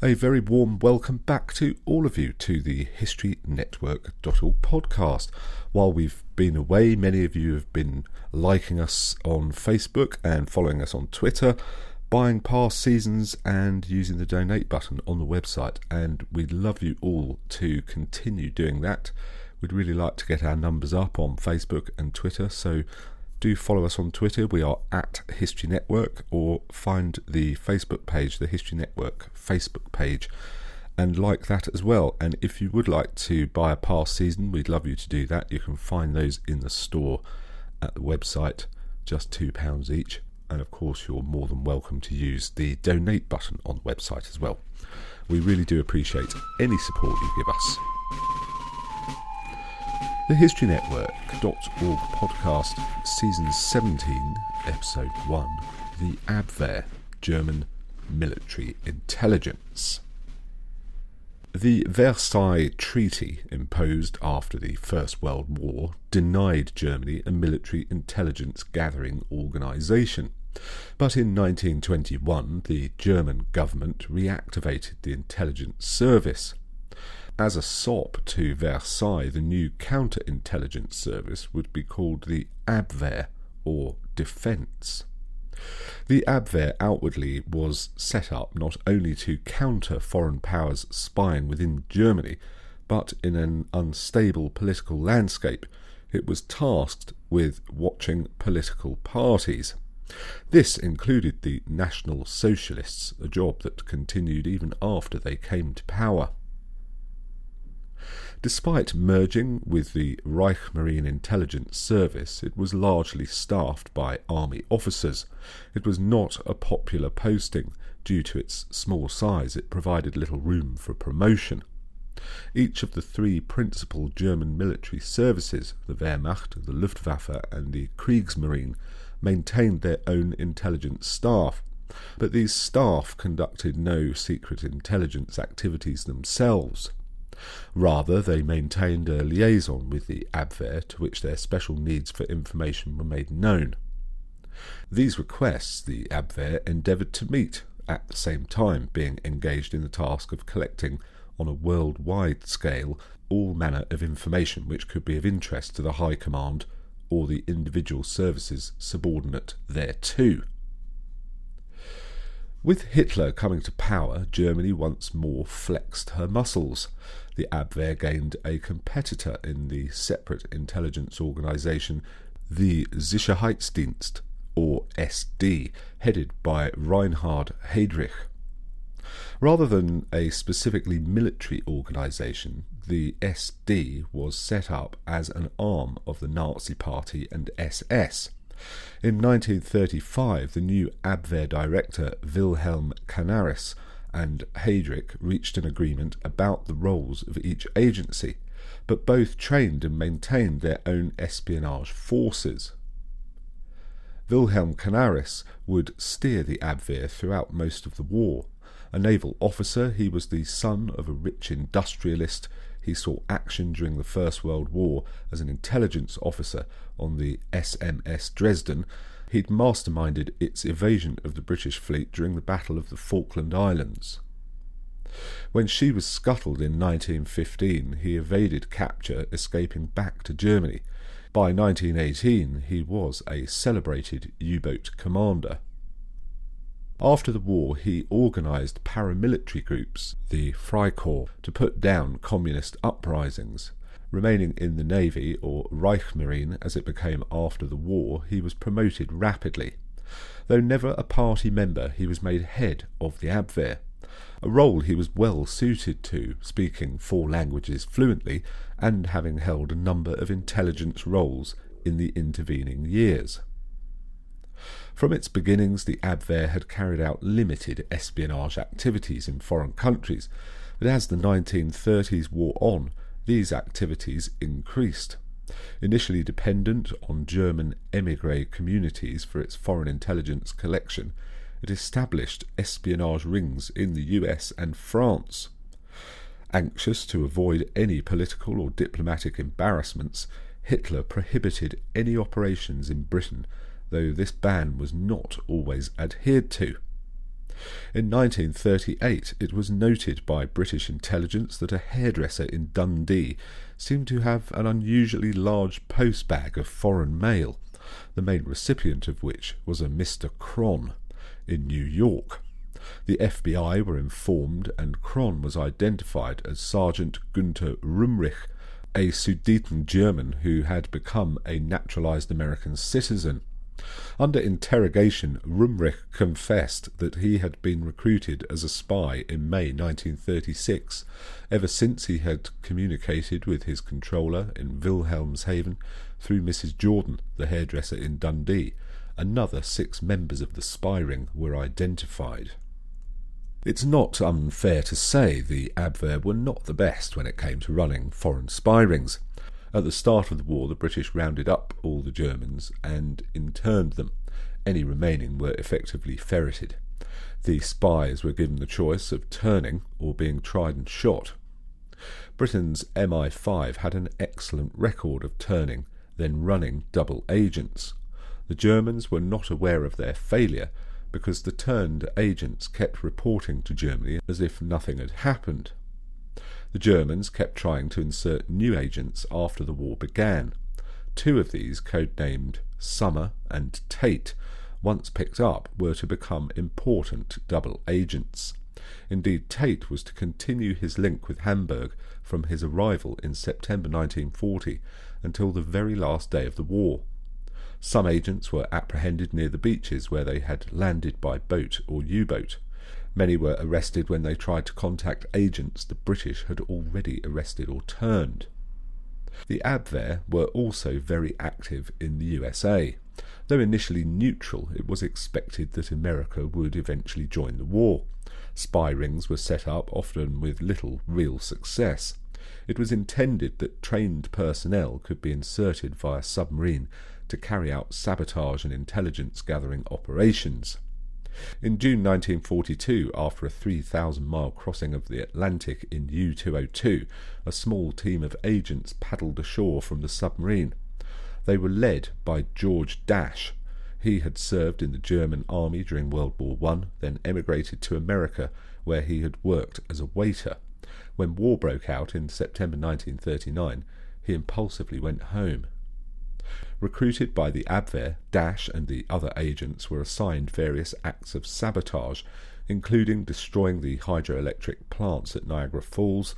A very warm welcome back to all of you to the historynetwork.org podcast. While we've been away, many of you have been liking us on Facebook and following us on Twitter, buying past seasons and using the donate button on the website, and we'd love you all to continue doing that. We'd really like to get our numbers up on Facebook and Twitter, so do follow us on Twitter. We are at History Network, or find the Facebook page, the History Network Facebook page, and like that as well. And if you would like to buy a past season, we'd love you to do that. You can find those in the store at the website, just £2 each. And of course, you're more than welcome to use the donate button on the website as well. We really do appreciate any support you give us. The historynetwork.org podcast, season 17, episode 1, the Abwehr, German military intelligence. The Versailles Treaty, imposed after the First World War, denied Germany a military intelligence gathering organisation. But in 1921, the German government reactivated the intelligence service. As a sop to Versailles, the new counterintelligence service would be called the Abwehr, or Defence. The Abwehr outwardly was set up not only to counter foreign powers spying within Germany, but in an unstable political landscape, it was tasked with watching political parties. This included the National Socialists, a job that continued even after they came to power. Despite merging with the Reichsmarine Intelligence Service, it was largely staffed by army officers. It was not a popular posting. Due to its small size, it provided little room for promotion. Each of the three principal German military services, the Wehrmacht, the Luftwaffe and the Kriegsmarine, maintained their own intelligence staff. But these staff conducted no secret intelligence activities themselves. Rather, they maintained a liaison with the Abwehr, to which their special needs for information were made known. These requests the Abwehr endeavoured to meet, at the same time being engaged in the task of collecting, on a worldwide scale, all manner of information which could be of interest to the High Command or the individual services subordinate thereto. With Hitler coming to power, Germany once more flexed her muscles. The Abwehr gained a competitor in the separate intelligence organisation, the Sicherheitsdienst, or SD, headed by Reinhard Heydrich. Rather than a specifically military organisation, the SD was set up as an arm of the Nazi Party and SS. In 1935, the new Abwehr director Wilhelm Canaris and Heydrich reached an agreement about the roles of each agency, but both trained and maintained their own espionage forces. Wilhelm Canaris would steer the Abwehr throughout most of the war. A naval officer, he was the son of a rich industrialist. He saw action during the First World War as an intelligence officer on the SMS Dresden. He'd masterminded its evasion of the British fleet during the Battle of the Falkland Islands. When she was scuttled in 1915, he evaded capture, escaping back to Germany. By 1918, he was a celebrated U-boat commander. After the war, he organised paramilitary groups, the Freikorps, to put down communist uprisings. Remaining in the Navy, or Reichsmarine as it became after the war, he was promoted rapidly. Though never a party member, he was made head of the Abwehr, a role he was well suited to, speaking 4 languages fluently and having held a number of intelligence roles in the intervening years. From its beginnings, the Abwehr had carried out limited espionage activities in foreign countries, but as the 1930s wore on, these activities increased. Initially dependent on German émigré communities for its foreign intelligence collection, it established espionage rings in the US and France. Anxious to avoid any political or diplomatic embarrassments, Hitler prohibited any operations in Britain, though this ban was not always adhered to. In 1938, it was noted by British intelligence that a hairdresser in Dundee seemed to have an unusually large postbag of foreign mail, the main recipient of which was a Mr. Kron in New York. The FBI were informed, and Kron was identified as Sergeant Günther Rumrich, a Sudeten German who had become a naturalized American citizen. Under interrogation, Rumrich confessed that he had been recruited as a spy in May 1936, ever since he had communicated with his controller in Wilhelmshaven through Mrs. Jordan, the hairdresser in Dundee. Another 6 members of the spy ring were identified. It's not unfair to say the Abwehr were not the best when it came to running foreign spy rings. At the start of the war, the British rounded up all the Germans and interned them. Any remaining were effectively ferreted. The spies were given the choice of turning or being tried and shot. Britain's MI5 had an excellent record of turning, then running double agents. The Germans were not aware of their failure because the turned agents kept reporting to Germany as if nothing had happened. The Germans kept trying to insert new agents after the war began. 2 of these, codenamed Summer and Tate, once picked up, were to become important double agents. Indeed, Tate was to continue his link with Hamburg from his arrival in September 1940 until the very last day of the war. Some agents were apprehended near the beaches where they had landed by boat or U-boat. Many were arrested when they tried to contact agents the British had already arrested or turned. The Abwehr were also very active in the USA. Though initially neutral, it was expected that America would eventually join the war. Spy rings were set up, often with little real success. It was intended that trained personnel could be inserted via submarine to carry out sabotage and intelligence-gathering operations. In June 1942, after a 3,000-mile crossing of the Atlantic in U-202, a small team of agents paddled ashore from the submarine. They were led by George Dash. He had served in the German army during World War I, then emigrated to America, where he had worked as a waiter. When war broke out in September 1939, he impulsively went home. Recruited by the Abwehr, Dash and the other agents were assigned various acts of sabotage, including destroying the hydroelectric plants at Niagara Falls,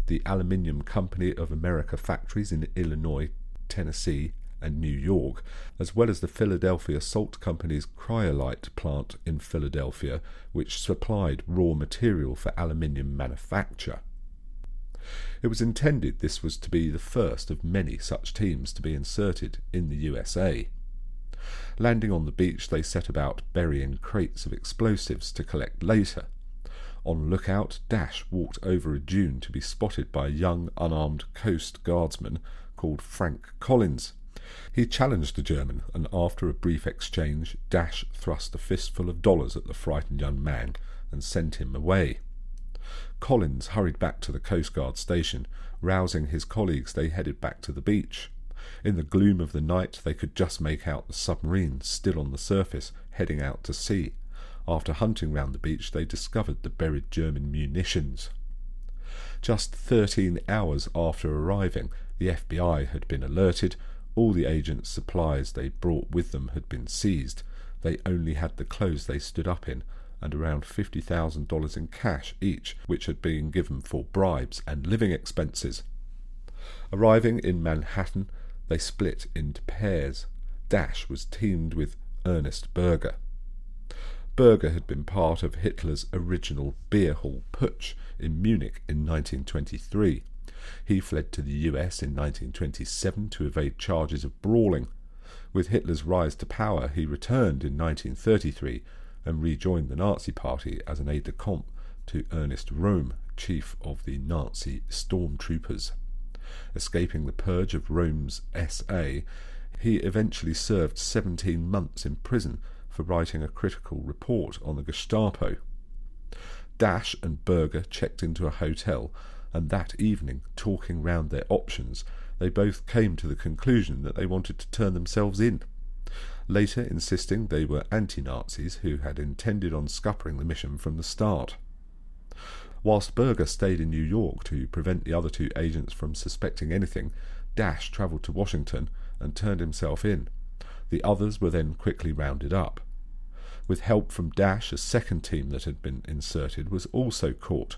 the Aluminium Company of America factories in Illinois, Tennessee, and New York, as well as the Philadelphia Salt Company's cryolite plant in Philadelphia, which supplied raw material for aluminium manufacture. It was intended this was to be the first of many such teams to be inserted in the USA. Landing on the beach, they set about burying crates of explosives to collect later. On lookout, Dash walked over a dune to be spotted by a young, unarmed coast guardsman called Frank Collins. He challenged the German, and after a brief exchange, Dash thrust a fistful of dollars at the frightened young man and sent him away. Collins hurried back to the Coast Guard station. Rousing his colleagues, they headed back to the beach. In the gloom of the night, they could just make out the submarine still on the surface, heading out to sea. After hunting round the beach, they discovered the buried German munitions. Just 13 hours after arriving, the FBI had been alerted. All the agents' supplies they brought with them had been seized. They only had the clothes they stood up in, and around $50,000 in cash each, which had been given for bribes and living expenses. Arriving in Manhattan, they split into pairs. Dash was teamed with Ernest Berger. Berger had been part of Hitler's original beer hall putsch in Munich in 1923. He fled to the US in 1927 to evade charges of brawling. With Hitler's rise to power, he returned in 1933 and rejoined the Nazi Party as an aide-de-camp to Ernest Röhm, chief of the Nazi stormtroopers. Escaping the purge of Röhm's SA, he eventually served 17 months in prison for writing a critical report on the Gestapo. Dash and Berger checked into a hotel, and that evening, talking round their options, they both came to the conclusion that they wanted to turn themselves in. later insisting they were anti-Nazis who had intended on scuppering the mission from the start. Whilst Berger stayed in New York to prevent the other two agents from suspecting anything, Dash travelled to Washington and turned himself in. The others were then quickly rounded up. With help from Dash, a second team that had been inserted was also caught.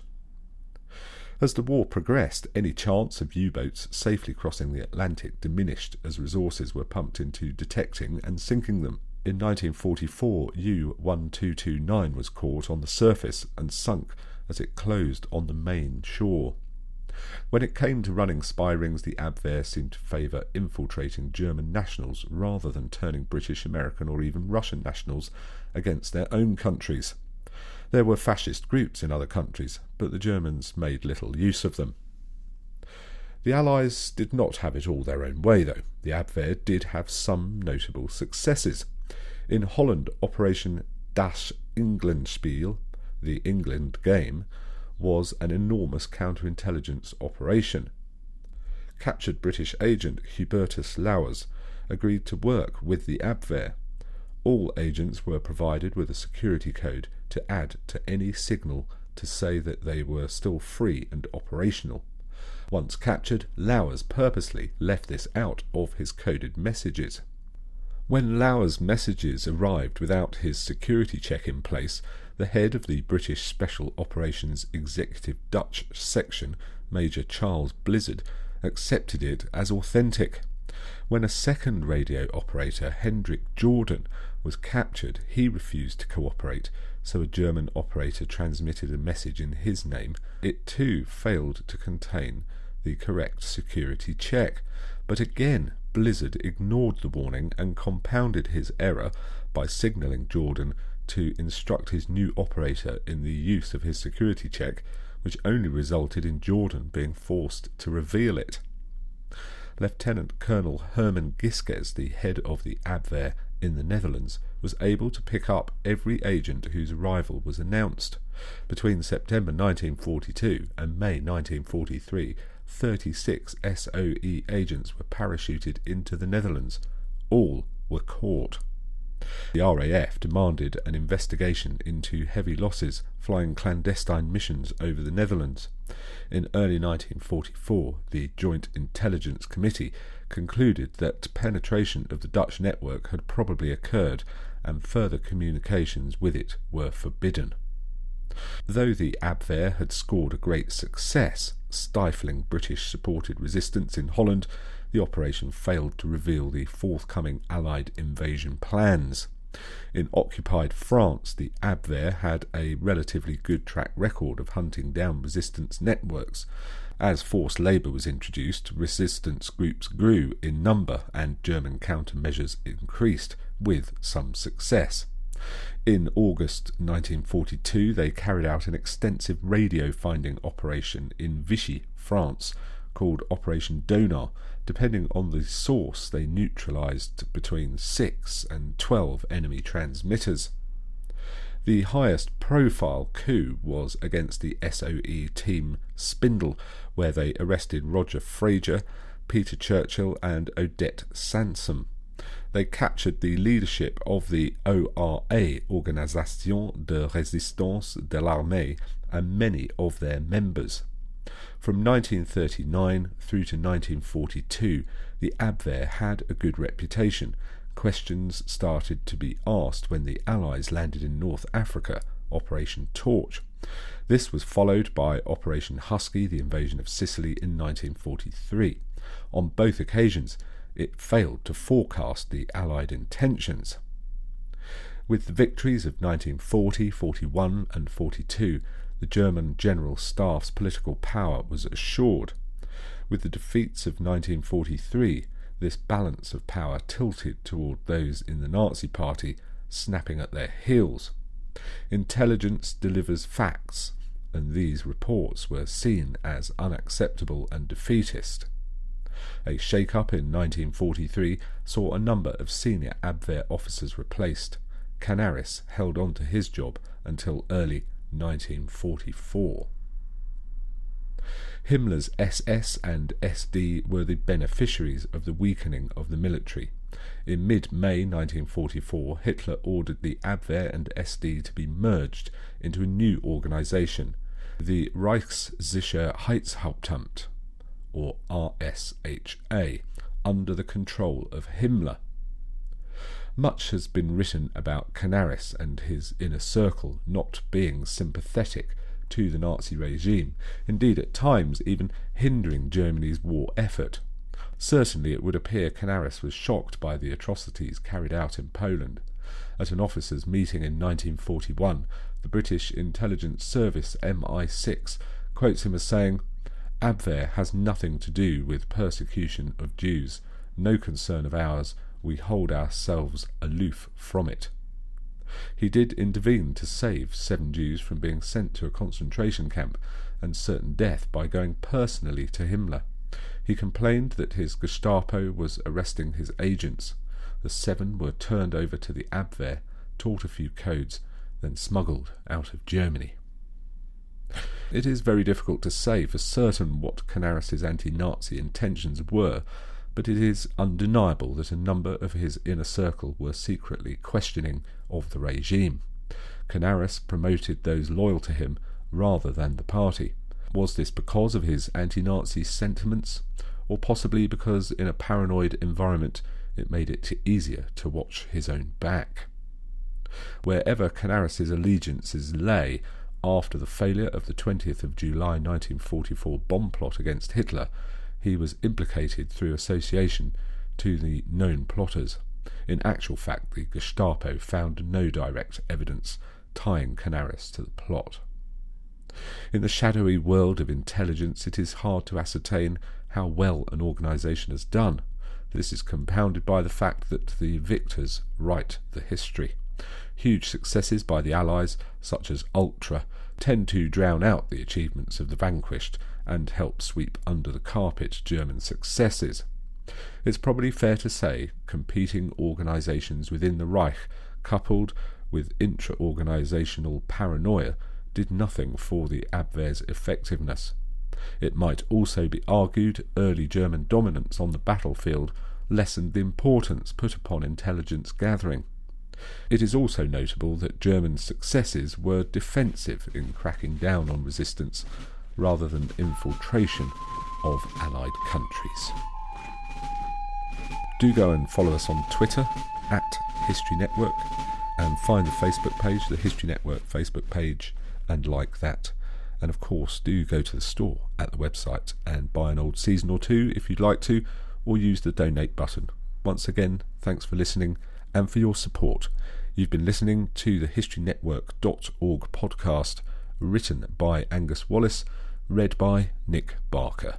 As the war progressed, any chance of U-boats safely crossing the Atlantic diminished as resources were pumped into detecting and sinking them. In 1944, U-1229 was caught on the surface and sunk as it closed on the main shore. When it came to running spy rings, the Abwehr seemed to favour infiltrating German nationals rather than turning British, American or even Russian nationals against their own countries. There were fascist groups in other countries, but the Germans made little use of them. The Allies did not have it all their own way, though. The Abwehr did have some notable successes. In Holland, Operation Das Englandspiel, the England game, was an enormous counterintelligence operation. Captured British agent Hubertus Lauwers agreed to work with the Abwehr. All agents were provided with a security code to add to any signal to say that they were still free and operational. Once captured, Lauwers purposely left this out of his coded messages. When Lauwers' messages arrived without his security check in place, the head of the British Special Operations Executive Dutch Section, Major Charles Blizzard, accepted it as authentic. When a second radio operator, Hendrik Jordan, was captured, he refused to cooperate, so a German operator transmitted a message in his name. It too failed to contain the correct security check, but again Blizzard ignored the warning and compounded his error by signalling Jordan to instruct his new operator in the use of his security check, which only resulted in Jordan being forced to reveal it. Lieutenant Colonel Herman Giskes, the head of the Abwehr in the Netherlands, was able to pick up every agent whose arrival was announced. Between September 1942 and May 1943, 36 SOE agents were parachuted into the Netherlands. All were caught. The RAF demanded an investigation into heavy losses flying clandestine missions over the Netherlands. In early 1944, the Joint Intelligence Committee concluded that penetration of the Dutch network had probably occurred and further communications with it were forbidden. Though the Abwehr had scored a great success, stifling British-supported resistance in Holland, the operation failed to reveal the forthcoming Allied invasion plans. In occupied France, the Abwehr had a relatively good track record of hunting down resistance networks. As forced labour was introduced, resistance groups grew in number and German countermeasures increased, with some success. In August 1942, they carried out an extensive radio finding operation in Vichy, France, called Operation Donar. Depending on the source, they neutralised between 6 and 12 enemy transmitters. The highest profile coup was against the SOE team Spindle, where they arrested Roger Fraser, Peter Churchill and Odette Sansom. They captured the leadership of the ORA, Organisation de Résistance de l'Armée, and many of their members. From 1939 through to 1942, the Abwehr had a good reputation. Questions started to be asked when the Allies landed in North Africa, Operation Torch. This was followed by Operation Husky, the invasion of Sicily in 1943. On both occasions, it failed to forecast the Allied intentions. With the victories of 1940, 41 and 42, the German General Staff's political power was assured. With the defeats of 1943, this balance of power tilted toward those in the Nazi Party, snapping at their heels. Intelligence delivers facts, and these reports were seen as unacceptable and defeatist. A shake-up in 1943 saw a number of senior Abwehr officers replaced. Canaris held on to his job until early 1944. Himmler's SS and SD were the beneficiaries of the weakening of the military. In mid-May 1944, Hitler ordered the Abwehr and SD to be merged into a new organisation, the Reichssicherheitshauptamt, or RSHA, under the control of Himmler. Much has been written about Canaris and his inner circle not being sympathetic to the Nazi regime, indeed at times even hindering Germany's war effort. Certainly it would appear Canaris was shocked by the atrocities carried out in Poland. At an officers' meeting in 1941, the British intelligence service MI6 quotes him as saying, "Abwehr has nothing to do with persecution of Jews, no concern of ours, we hold ourselves aloof from it." He did intervene to save 7 Jews from being sent to a concentration camp and certain death by going personally to Himmler. He complained that his Gestapo was arresting his agents. The 7 were turned over to the Abwehr, taught a few codes, then smuggled out of Germany. It is very difficult to say for certain what Canaris' anti-Nazi intentions were, but it is undeniable that a number of his inner circle were secretly questioning of the regime. Canaris promoted those loyal to him rather than the party. Was this because of his anti-Nazi sentiments, or possibly because in a paranoid environment it made it easier to watch his own back? Wherever Canaris' allegiances lay, after the failure of the 20th of July 1944 bomb plot against Hitler, he was implicated through association to the known plotters. In actual fact, the Gestapo found no direct evidence tying Canaris to the plot. In the shadowy world of intelligence, it is hard to ascertain how well an organisation has done. This is compounded by the fact that the victors write the history. Huge successes by the Allies, such as Ultra, tend to drown out the achievements of the vanquished and help sweep under the carpet German successes. It's probably fair to say competing organisations within the Reich, coupled with intra-organisational paranoia, did nothing for the Abwehr's effectiveness. It might also be argued early German dominance on the battlefield lessened the importance put upon intelligence gathering. It is also notable that German successes were defensive in cracking down on resistance rather than infiltration of Allied countries. Do go and follow us on Twitter @History Network and find the Facebook page, the History Network Facebook page, and like that. And of course, do go to the store at the website and buy an old season or two if you'd like to, or use the donate button. Once again, thanks for listening and for your support. You've been listening to the historynetwork.org podcast, written by Angus Wallace, read by Nick Barker.